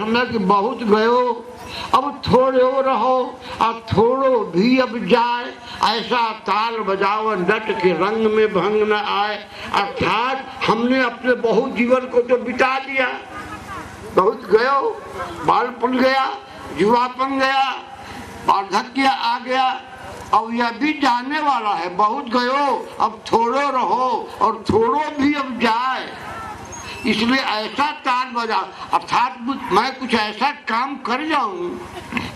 समय कि बहुत गयो अब थोड़ो रहो और थोड़ो भी अब जाए, ऐसा ताल बजाओ नट के रंग में भंग न आए। अर्थात हमने अपने बहुत जीवन को तो बिता दिया, बहुत गयो, बालपन गया, युवापन गया, वार्धक्य आ गया, अब यह भी जाने वाला है। बहुत गयो अब थोड़ो रहो और थोड़ो भी अब जाए, इसलिए ऐसा ताल बजा, अर्थात मैं कुछ ऐसा काम कर जाऊं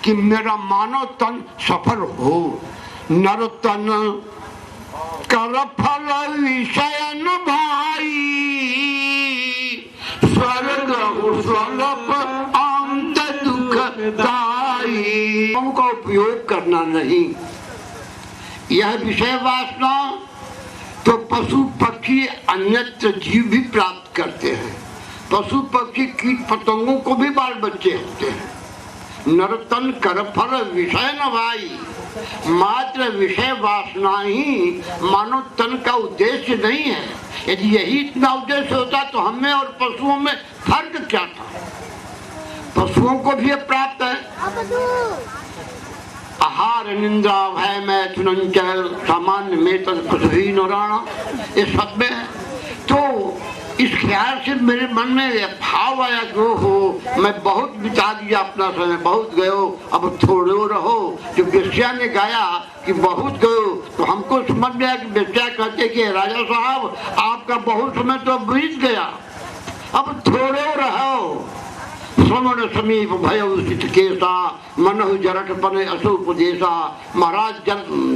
कि मेरा मानव तन सफल हो। नर तन कर फल विषय न भाई, स्वर्ग स्वल्प अंत दुखदाई। उनका उपयोग करना नहीं। यह विषय वासना तो पशु पक्षी अन्यत्र जीव भी प्राप्त करते हैं। पशु पक्षी कीट पतंगों को भी बाल बच्चे होते हैं। नरतन कर फल विषय न भाई, मात्र विषय वासना ही मानव तन का उद्देश्य नहीं है। यदि यही इतना उद्देश्य होता तो हमें और पशुओं में फर्क क्या था। पशुओं को भी प्राप्त है आहार निंदा भय मैथुन सामान्य में कुछ भी न राणा, ये सब में है। तो इस ख्याल से मेरे मन में यह भाव आया जो हो मैं बहुत बिता दिया अपना समय, बहुत गयो अब थोड़ो रहो। जो बेस्या ने गाया कि बहुत गयो तो हमको समझ में आया कि बेस्या कहते कि राजा साहब आपका बहुत समय तो बीत गया, अब थोड़ो रहो। श्रवण समीप भय उचित केसा, मनहु जरठ पने असुपदेशा। महाराज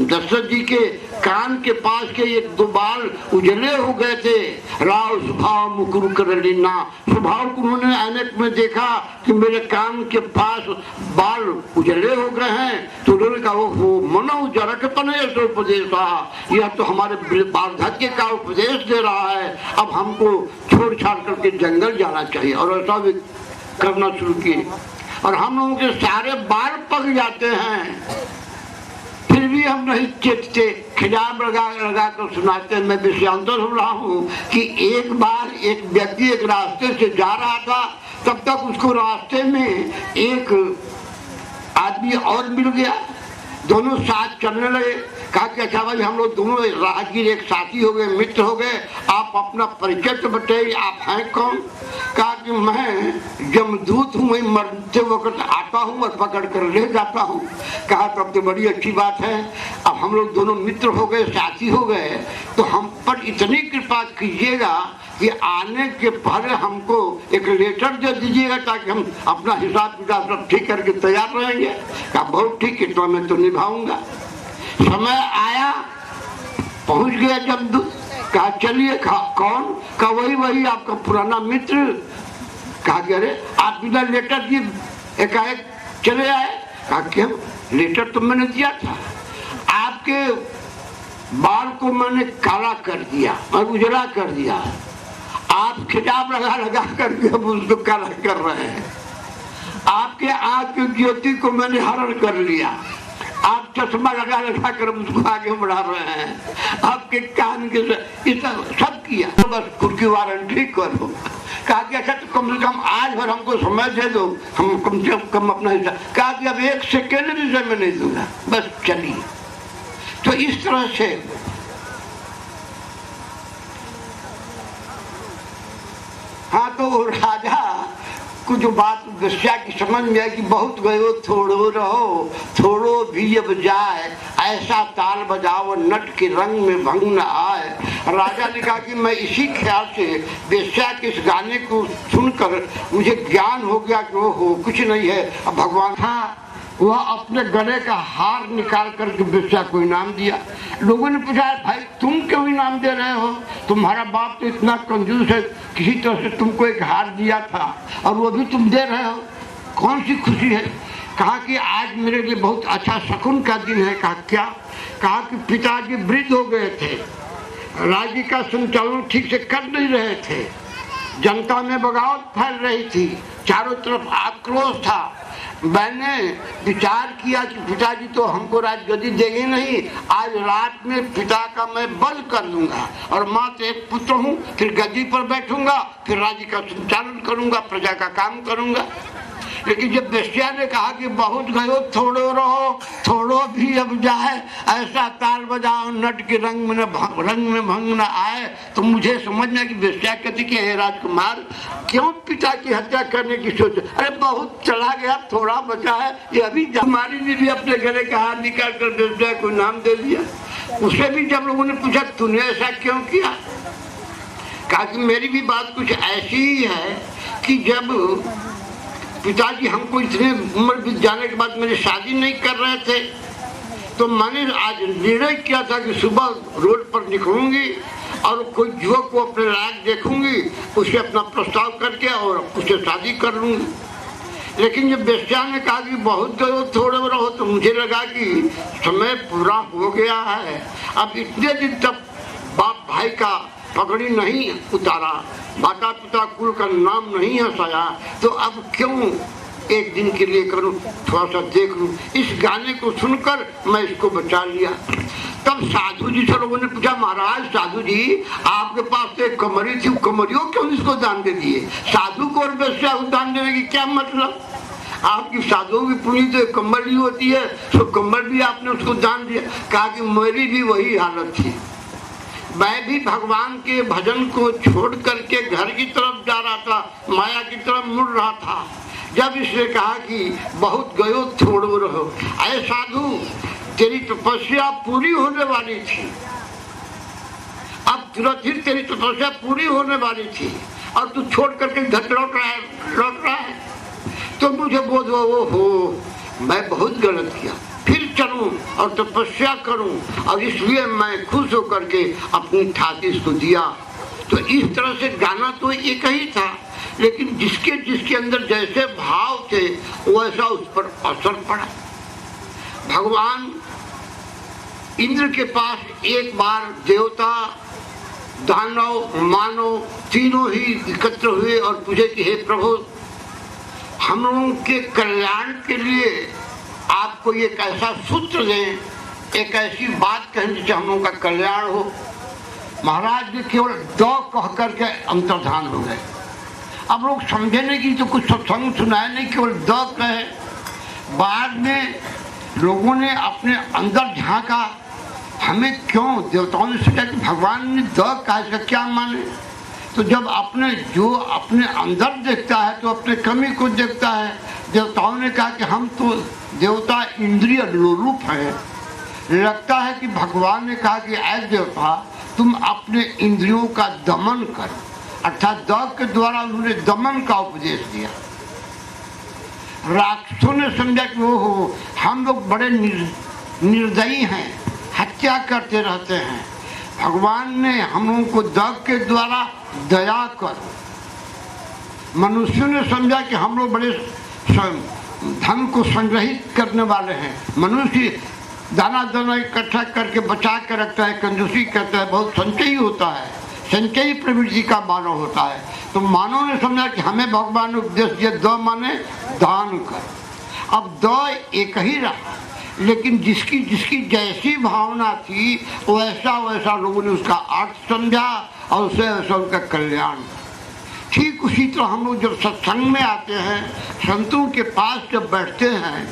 दशरथ जी के कान के पास के एक दो बाल उजले हो गए थे। राव स्वभाव मुकुर कर लीना, स्वभाव को उन्होंने ऐनक में देखा कि मेरे कान के पास बाल उजले हो गए हैं, तो उन्होंने कहा वो मनहु जरठ पने असुपदेशा, यह तो हमारे वार्धक्य का उपदेश दे रहा है, अब हमको छोड़ छाड़ करके जंगल जाना चाहिए। और ऐसा भी करना शुरू किए और हम लोगों के सारे बाल पक जाते हैं, फिर भी हम नहीं चेतते, खिजाब लगा कर सुनाते हैं। मैं विषयांतर हो रहा हूँ कि एक बार एक व्यक्ति एक रास्ते से जा रहा था, तब तक उसको रास्ते में एक आदमी और मिल गया, दोनों साथ चलने लगे। कहा कि अच्छा भाई हम लोग दोनों राहगीर एक साथी हो गए, मित्र हो गए, आप अपना परिचय तो बताइए, आप हैं कौन। कहा कि मैं यमदूत हूँ, मैं मरते वक्त आता हूँ और पकड़ कर ले जाता हूँ। कहा तब तो बड़ी अच्छी बात है, अब हम लोग दोनों मित्र हो गए, साथी हो गए, तो हम पर इतनी कृपा कीजिएगा कि आने के पहले हमको एक लेटर दे दीजिएगा ताकि हम अपना हिसाब किताब सब ठीक करके तैयार रहेंगे। कहा बहुत ठीक है, तो मैं तो निभाऊंगा। समय आया, पहुंच गया जमदूत। कहा चलिए। कौन? कहा वही आपका पुराना मित्र। कहा कि अरे आप बिना लेटर दिए एकाएक चले आए। कहा क्यों? लेटर तो मैंने दिया था, आपके बाल को मैंने काला कर दिया और उजला कर दिया, आप खिताब लगा करके अब उसको काला कर रहे हैं। आपके आँख की ज्योति को मैंने हरण कर लिया, आप चश्मा लगा कर उसको आगे बढ़ा रहे हैं, आपके कान के सब किया, तो बस कुर्की वारंटी करो। कहा कि अच्छा तो कम से कम आज भर हमको समय दे दो, हम कम से कम अपना हिस्सा। कहा कि अब एक सेकेंड भी समय नहीं दूंगा, बस चलिए। तो इस तरह से हाँ, तो राजा को जो बात दस्या की समझ में आई कि बहुत गयो थोड़ो रहो, थोड़ो भी अब जाए, ऐसा ताल बजाओ नट के रंग में भंग न आए। राजा ने कहा कि मैं इसी ख्याल से बेस्या के इस गाने को सुनकर मुझे ज्ञान हो गया कि वो कुछ नहीं है, अब भगवान। हाँ, वह अपने गले का हार निकाल करके बेस्या को इनाम दिया। लोगों ने पूछा भाई तुम क्यों इनाम दे रहे हो, तुम्हारा बाप तो इतना कंजूस है, किसी तरह से तुमको एक हार दिया था और वो भी तुम दे रहे हो, कौन सी खुशी है। कहा कि आज मेरे लिए बहुत अच्छा शकुन का दिन है। कहा क्या? कहा कि पिताजी वृद्ध हो गए थे, राज्य का संचालन ठीक से कर नहीं रहे थे, जनता में बगावत फैल रही थी, चारों तरफ आक्रोश था। मैंने विचार किया कि पिताजी तो हमको राजगद्दी देंगे नहीं, आज रात में पिता का मैं वध कर दूंगा और मात्र एक पुत्र हूँ, फिर गद्दी पर बैठूंगा, फिर राज्य का संचालन करूंगा, प्रजा का काम करूंगा। लेकिन जब वेश्या ने कहा कि बहुत गयो थोड़ो रहो, थोड़ो भी अब जाए, ऐसा ताल बजाओ नट के रंग में भंग न आए, तो मुझे समझना कि वेश्या कहती कि हे राजकुमार, क्यों पिता की हत्या करने की सोच? अरे बहुत चला गया, थोड़ा बचा है, ये अभी कुमारी ने भी अपने गले का हार निकाल कर वेश्या को नाम दे दिया। उसे भी जब लोगों ने पूछा तूने ऐसा क्यों किया, कहा कि मेरी भी बात कुछ ऐसी ही है कि जब पिताजी हमको इतने उम्र बीत जाने के बाद मेरी शादी नहीं कर रहे थे, तो मैंने आज निर्णय किया था कि सुबह रोड पर निकलूंगी और कोई युवक को अपने लायक देखूंगी, उसे अपना प्रस्ताव करके और उससे शादी कर लूंगी। लेकिन जब वेश्या ने कहा कि बहुत गयो थोड़े रहो, तो मुझे लगा कि समय पूरा हो गया है, अब इतने दिन तक बाप भाई का पगड़ी नहीं उतारा, माता पिता कुल का नाम नहीं हंसाया, तो अब क्यों एक दिन के लिए करूं, थोड़ा सा देख लूं। इस गाने को सुनकर मैं इसको बचा लिया। तब साधु जी से लोगों ने पूछा, महाराज साधु जी आपके पास तो एक कमरी थी, कमरियों क्यों इसको दान दे दिए? साधु को और वेश्या को दान देने की क्या मतलब? आपकी साधुओं की पूरी तो कमर ही होती है, तो कमर भी आपने उसको दान दिया। कहा कि मेरी भी वही हालत थी, मैं भी भगवान के भजन को छोड़ करके घर की तरफ जा रहा था, माया की तरफ मुड़ रहा था, जब इसने कहा कि बहुत गयो थोड़ो रहो। अरे साधु, तेरी तपस्या पूरी होने वाली थी, अब तुरंत ही तेरी तपस्या पूरी होने वाली थी और तू छोड़ करके घर लौट रहा है, तो मुझे बोध हुआ वो हो मैं बहुत गलत किया, फिर चलूं और तपस्या करूं, और इसलिए मैं खुश होकर के अपनी ठाकुर इसको दिया। तो इस तरह से गाना तो एक ही था, लेकिन जिसके जिसके अंदर जैसे भाव थे वैसा उस पर असर पड़ा। भगवान इंद्र के पास एक बार देवता, दानव, मानव तीनों ही एकत्र हुए और पूछे कि हे प्रभु, हम लोगों के कल्याण के लिए आपको एक ऐसा सूत्र दें, एक ऐसी बात कहें जिससे हम लोगों का कल्याण हो। महाराज ने केवल दो कह करके अंतर्धान हो गए। अब लोग समझे नहीं कि तो कुछ सत्संग सुनाए नहीं, केवल दो कहे। बाद में लोगों ने अपने अंदर झांका, हमें क्यों देवताओं ने सोचा कि भगवान ने दो कहा, इसका क्या माने? तो जब जो अपने अंदर देखता है तो अपने कमी को देखता है। देवताओं ने कहा कि हम तो देवता इंद्रिय लोलुप हैं, लगता है कि भगवान ने कहा कि ऐ देवता तुम अपने इंद्रियों का दमन करो, अर्थात दौड़ के द्वारा उन्होंने दमन का उपदेश दिया। राक्षसों ने समझा कि वो हो हम लोग बड़े निर्दयी हैं, हत्या करते रहते हैं, भगवान ने हम लोगों को दौड़ के द्वारा दया करो। मनुष्यों ने समझा कि हम लोग बड़े धन को संग्रहित करने वाले हैं, मनुष्य दाना इकट्ठा करके बचा कर रखता है, कंजूसी करता है, बहुत संचयी होता है, संचयी प्रवृत्ति का मानव होता है। तो मानव ने समझा कि हमें भगवान ने उपदेश दिया दो माने दान कर। अब दो एक ही रहा, लेकिन जिसकी जिसकी जैसी भावना थी वैसा वैसा लोगों ने उसका अर्थ समझा और उससे वैसा उनका कल्याण। ठीक उसी तरह हम लोग जब सत्संग में आते हैं, संतों के पास जब बैठते हैं,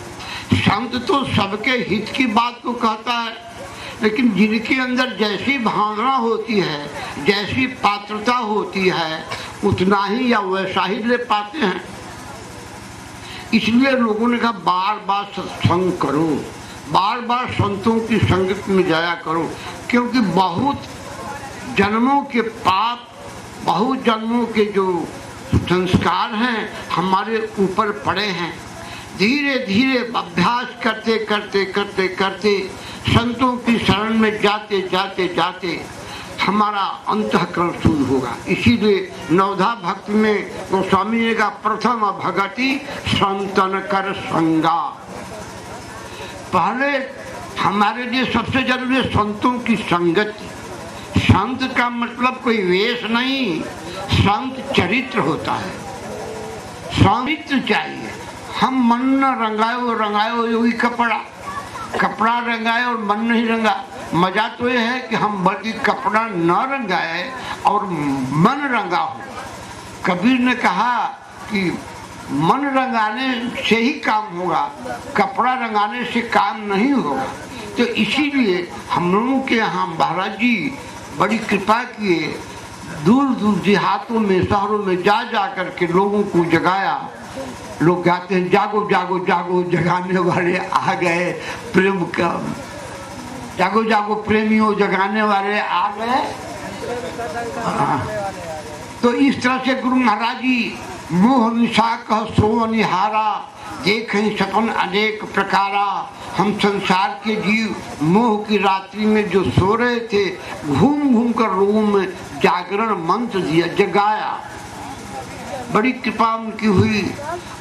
संत तो सबके हित की बात को कहता है, लेकिन जिनके अंदर जैसी भावना होती है, जैसी पात्रता होती है, उतना ही या वैसा ही ले पाते हैं। इसलिए लोगों ने कहा बार बार सत्संग करो, बार बार संतों की संगत में जाया करो, क्योंकि बहुत जन्मों के पाप, बहुत जन्मों के जो संस्कार हैं हमारे ऊपर पड़े हैं। धीरे धीरे अभ्यास करते करते करते करते संतों की शरण में जाते जाते जाते हमारा अंतःकरण शुद्ध होगा। इसीलिए नवधा भक्ति में गोस्वामी जी का प्रथम भगति संतन कर संगा। पहले हमारे लिए सबसे जरूरी है संतों की संगति। संत का मतलब कोई वेश नहीं, संत चरित्र होता है, चरित्र चाहिए। हम मन न रंगायो योगी कपड़ा, कपड़ा रंगाए और मन नहीं रंगा। मजा तो ये है कि हम बल्कि कपड़ा न रंगाए और मन रंगा हो। कबीर ने कहा कि मन रंगाने से ही काम होगा, कपड़ा रंगाने से काम नहीं होगा। तो इसीलिए हम लोगों के यहाँ महाराज जी बड़ी कृपा किए, दूर दूर देहातों में शहरों में जा जा करके लोगों को जगाया। लोग गाते हैं जागो जागो जागो जगाने वाले आ गए प्रेम का, जागो जागो प्रेमियों जगाने वाले आ गए। तो इस तरह से गुरु महाराज जी मोह निशा कह सो निहारा, देखें सपन अनेक प्रकारा। हम संसार के जीव मोह की रात्रि में जो सो रहे थे, घूम घूम कर लोगों में जागरण मंत्र दिया, जगाया। बड़ी कृपा उनकी हुई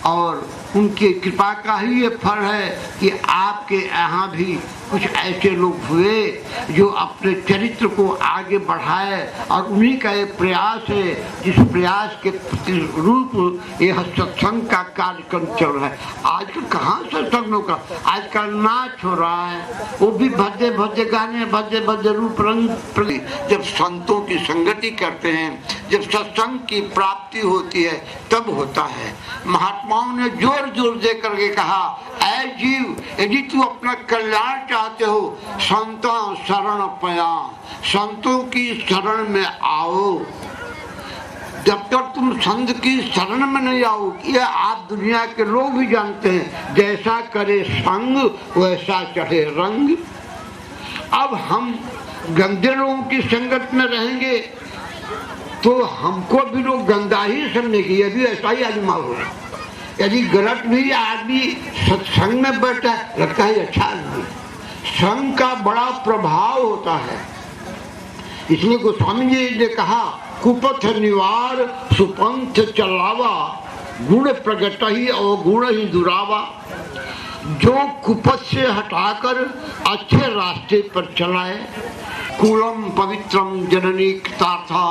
और उनके कृपा का ही ये फल है कि आपके यहाँ भी कुछ ऐसे लोग हुए जो अपने चरित्र को आगे बढ़ाए, और उन्हीं का एक प्रयास है जिस प्रयास के रूप यह सत्संग का कार्यक्रम चल रहा है। आजकल कहाँ सत्संगों का, आजकल नाच हो रहा है, वो भी भद्दे भद्दे गाने, भद्दे भद्दे रूप रंग। जब संतों की संगति करते हैं, जब सत्संग की प्राप्ति होती है, तब होता है। महात्माओं ने जोर जोर दे करके कहा, ऐ जीव, यदि तू अपना कल्याण चाहते हो, संतों शरण पया, संतों की शरण में आओ। जब तक तुम संत की शरण में नहीं आओ, ये आप दुनिया के लोग भी जानते हैं, जैसा करे संग वैसा चढ़े रंग। अब हम गंदे लोगों की संगत में रहेंगे तो हमको भी लोग गंदा ही समझेंगे। ये भी ऐसा ही आजमा हो। यदि गलत भी आदमी सत्संग में बैठा है, लगता है अच्छा आदमी। संग का बड़ा प्रभाव होता है। इसलिए गोस्वामी जी ने कहा, कुपथ निवार सुपंथ चलावा, गुण प्रगट ही अवगुण ही दुरावा। जो कुपथ से हटाकर अच्छे रास्ते पर चलाए, कुलम पवित्रम जननी कृतार्था,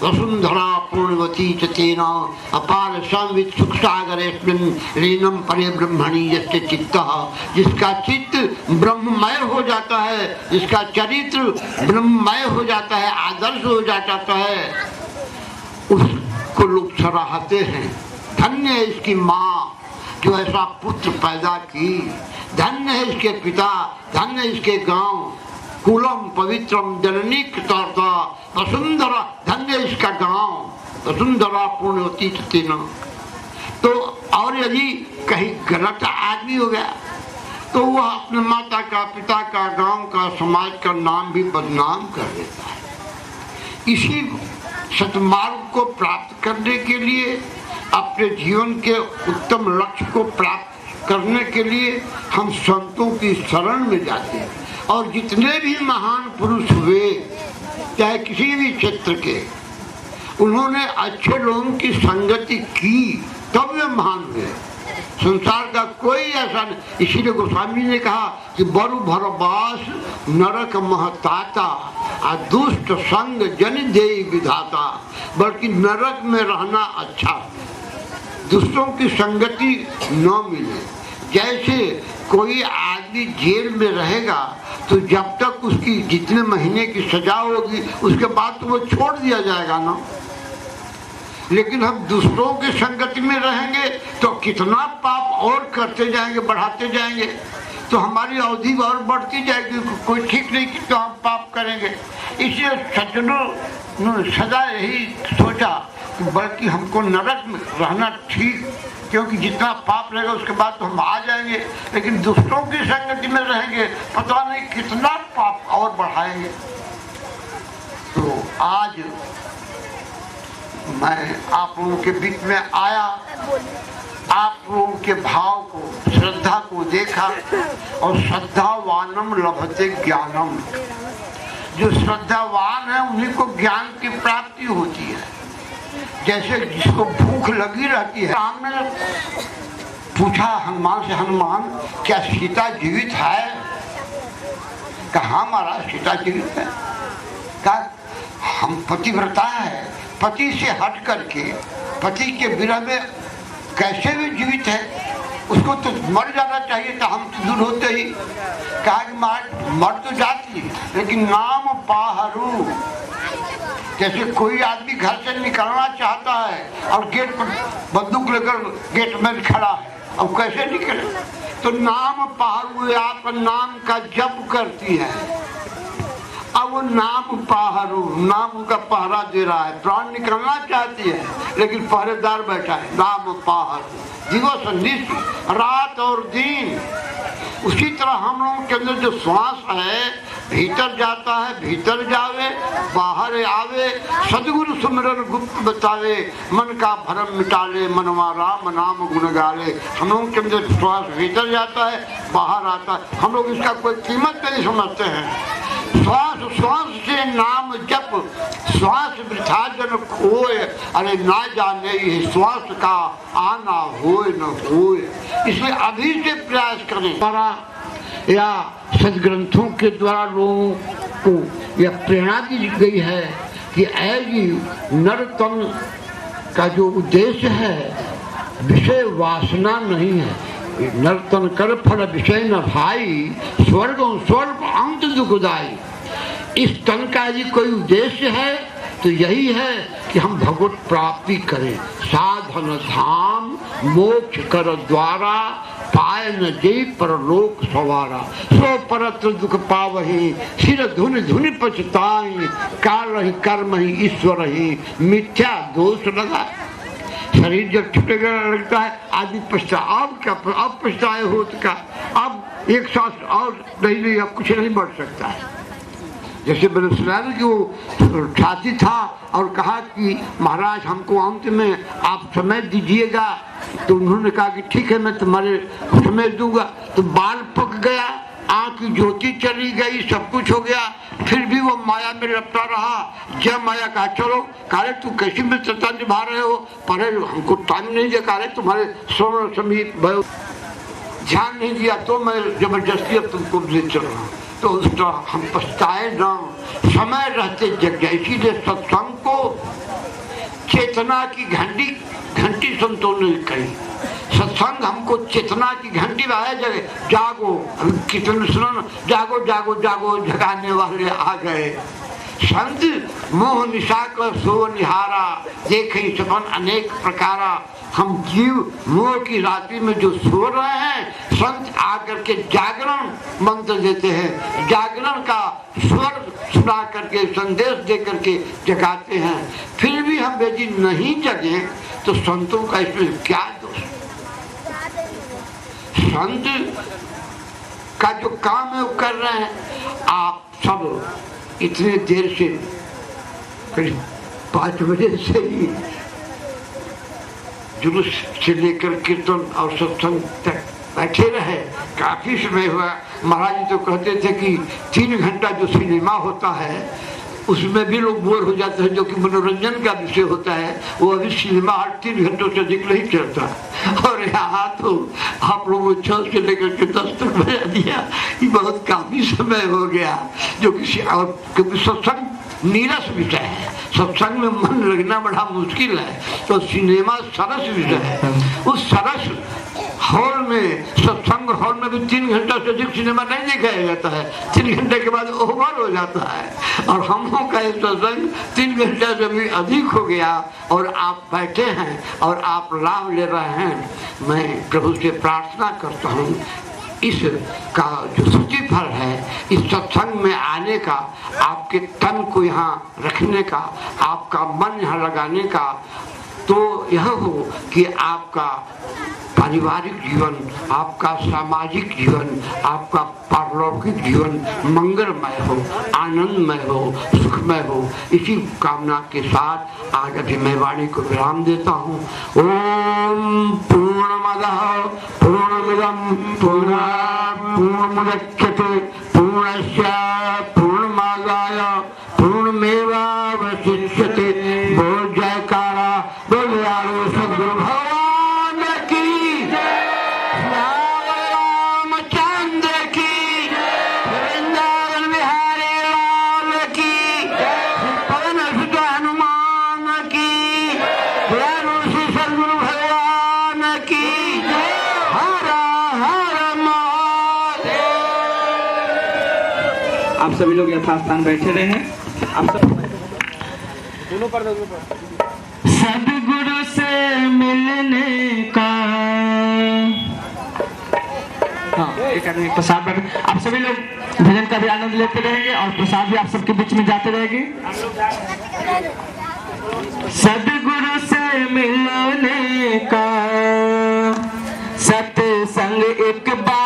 वसुंधरा पूर्णवती च तेना, अपार संवित सुख सागरेस्मिन् लीनम परे ब्रह्मणि यस्य चित्तः। जिसका चित्त ब्रह्ममय हो जाता है, जिसका चरित्र ब्रह्ममय हो जाता है, आदर्श हो जाता है, उसको लोग सराहते हैं। धन्य है इसकी माँ जो ऐसा पुत्र पैदा की, धन्य है इसके पिता, धन्य है इसके गांव। कुलम पवित्रम जननी कृतार्था, वसुंधरा, धन्य इसका गांव, वसुंधरा पूर्णवती तेना। तो और यदि कहीं गलत आदमी हो गया तो वह अपने माता का, पिता का, गांव का, समाज का नाम भी बदनाम कर देता है। इसी सत्मार्ग को प्राप्त करने के लिए, अपने जीवन के उत्तम लक्ष्य को प्राप्त करने के लिए हम संतों की शरण में जाते हैं। और जितने भी महान पुरुष हुए, चाहे किसी भी क्षेत्र के, उन्होंने अच्छे लोगों की संगति की, तब वे महान हुए। संसार का कोई ऐसा नहीं। इसीलिए गोस्वामी ने कहा कि बरु भरबास नरक महताता, दुष्ट संग जन दे विधाता। बल्कि नरक में रहना अच्छा, दुष्टों की संगति न मिले। जैसे कोई आदमी जेल में रहेगा तो जब तक उसकी जितने महीने की सजा होगी, उसके बाद तो वो छोड़ दिया जाएगा ना। लेकिन हम दूसरों की संगति में रहेंगे तो कितना पाप और करते जाएंगे, बढ़ाते जाएंगे, तो हमारी अवधि और बढ़ती जाएगी। कोई ठीक नहीं कि तो हम पाप करेंगे। इसलिए सज्जनों ने सदा यही सोचा कि बल्कि हमको नरक में रहना ठीक, क्योंकि जितना पाप रहेगा उसके बाद तो हम आ जाएंगे। लेकिन दुष्टों की संगति में रहेंगे, पता नहीं कितना पाप और बढ़ाएंगे। तो आज मैं आप लोगों के बीच में आया, आप लोगों के भाव को, श्रद्धा को देखा, और श्रद्धावानम लभते ज्ञानम। जो श्रद्धावान है उन्हीं को ज्ञान की प्राप्ति होती है। जैसे जिसको भूख लगी रहती है। हमने पूछा हनुमान से, हनुमान क्या सीता जीवित है? कहा महाराज सीता जीवित है? कहा हम पतिव्रता है, पति से हट करके पति के विरह में कैसे भी जीवित है, उसको तो मर जाना चाहिए था, हम तो दूर होते ही। कहा कि मर तो जाती, लेकिन नाम पाहरू, जैसे कोई आदमी घर से निकलना चाहता है और गेट पर बंदूक लेकर गेट में खड़ा है, अब कैसे निकले? तो नाम पार हुए, आप नाम का जप करती है, अब वो नाम पहाड़ू, नाम का पहरा दे रहा है, प्राण निकलना चाहती है लेकिन पहरेदार बैठा है। नाम पहाड़ू, दिवस नित्य, रात और दिन। उसी तरह हम लोगों के अंदर जो श्वास है, भीतर जाता है भीतर जावे, बाहर आवे, सदगुरु सुमिरन गुप्त बतावे, मन का भरम मिटाले, मनवा राम नाम गुण गाले। हम लोगों के अंदर श्वास भीतर जाता है बाहर आता है, हम लोग इसका कोई कीमत नहीं समझते हैं। श्वास श्वास से नाम जप, श्वास वृथा जन खोए, अरे ना जाने ये श्वास का आना होए न होए। इसलिए अभी से प्रयास करें। या सदग्रंथों के द्वारा लोगों को यह प्रेरणा दी गई है कि ऐसी नरतन का जो उद्देश्य है विषय वासना नहीं है। नर्तन कर फल विषय न भाई, स्वर्ग स्वर्ग अंत दुखदाई। इस तन का यदि कोई उद्देश्य है तो यही है कि हम भगवत प्राप्ति करें। साधन धाम मोक्ष कर द्वारा, पाए न जय परलोक सवारा। सो परत्र दुख पावहि, सिर धुनि धुनि पछताई। काल ही कर्म ही ईश्वर ही, मिथ्या दोष लगा। शरीर जब छूटेगा लगता है आदमी पछता, अब क्या, अब पछताए हो तो क्या, अब एक सांस और नहीं, अब कुछ नहीं बढ़ सकता है। जैसे मैंने सुना कि वो छाती था और कहा कि महाराज हमको अंत में आप समय दीजिएगा, तो उन्होंने कहा कि ठीक है मैं तुम्हारे समय दूंगा। तो बाल पक गया, आँख की ज्योति चली गई, सब कुछ हो गया, फिर भी वो माया में लपटा रहा। जब माया कहा चलो, काले तू कैसी मित्रता निभा रहे हो, पहले हमको टाइम नहीं दिया, काले तुम्हारे सोना समीप ध्यान नहीं दिया तो मैं जबरदस्ती अब तुमको ले चल रहा हूँ। तो उस तरह हम पछताए न, समय रहते जग जाए। इसीलिए सत्संग को चेतना की घंटी संतों ने कही। सत्संग हमको चेतना की घंटी बजाए, जगह जागो, कितने सुनो, जागो जागो जागो जगाने वाले आ गए। संत मोह निशा का सो निहारा, देखे सपन अनेक प्रकारा। हम जीव मोह की रात्रि में जो सो रहे हैं, संत आकर के जागरण मंत्र देते हैं, जागरण का स्वर सुना करके संदेश दे करके जगाते हैं। फिर भी हम यदि नहीं जगे तो संतों का इसमें क्या दोष? संत का जो काम है वो कर रहे हैं। आप सब इतने देर से, करीब 5 बजे से ही जुलूस से लेकर कीर्तन और सत्संग तक बैठे रहे, काफी समय हुआ। महाराज जी तो कहते थे कि 3 घंटा जो सिनेमा होता है उसमें भी लोग बोर हो जाते हैं, जो कि मनोरंजन का विषय होता है, वो अभी सिनेमा 3 घंटों से अधिक नहीं चलता। और यहाँ तो आप लोगों को 6 से लेकर के 10 तक बजा दिया, ये बहुत काफी समय हो गया। जो किसी और, क्योंकि सत्संग नीरस विषय है, सत्संग में मन लगना बड़ा मुश्किल है, तो सिनेमा सरस विषय है। उस सरस हॉल में, सत्संग हॉल में भी 3 घंटा से अधिक सिनेमा नहीं दिखाया जाता है, 3 घंटे के बाद ओवर हो जाता है। और हम लोग का सत्संग 3 घंटा से भी अधिक हो गया और आप बैठे हैं और आप लाभ ले रहे हैं। मैं प्रभु से प्रार्थना करता हूँ इस का जो प्रतिफल है, इस सत्संग में आने का, आपके तन को यहाँ रखने का, आपका मन यहाँ लगाने का, तो यह हो कि आपका पारिवारिक जीवन, आपका सामाजिक जीवन, आपका पारलौकिक जीवन मंगलमय हो, आनंदमय हो, सुखमय हो। इसी कामना के साथ आज अभी मैं वाणी को विराम देता हूँ। ओम पूर्णमदः पूर्णमिदं पूर्णात् पूर्णमुदच्यते पूर्णस्य पूर्णमादाय पूर्णमेवावशिष्यते। बोल जयकारा, बोल यारो सद्गुरु भगवान की, रामचंद्र की, वृंदावन बिहारी लाल की, पवन सुत हनुमान की, श्री सद्गुरु भगवान की। हर हर महादेव। आप सभी लोग यथास्थान बैठे रहे। आप सब सदगुरु से मिलने का। हाँ, एक आदमी प्रसाद बांट, आप सभी लोग भजन का भी आनंद लेते रहेंगे और प्रसाद भी आप सबके बीच में जाते रहेंगे। सदगुरु से मिलने का, सत्संग एक बार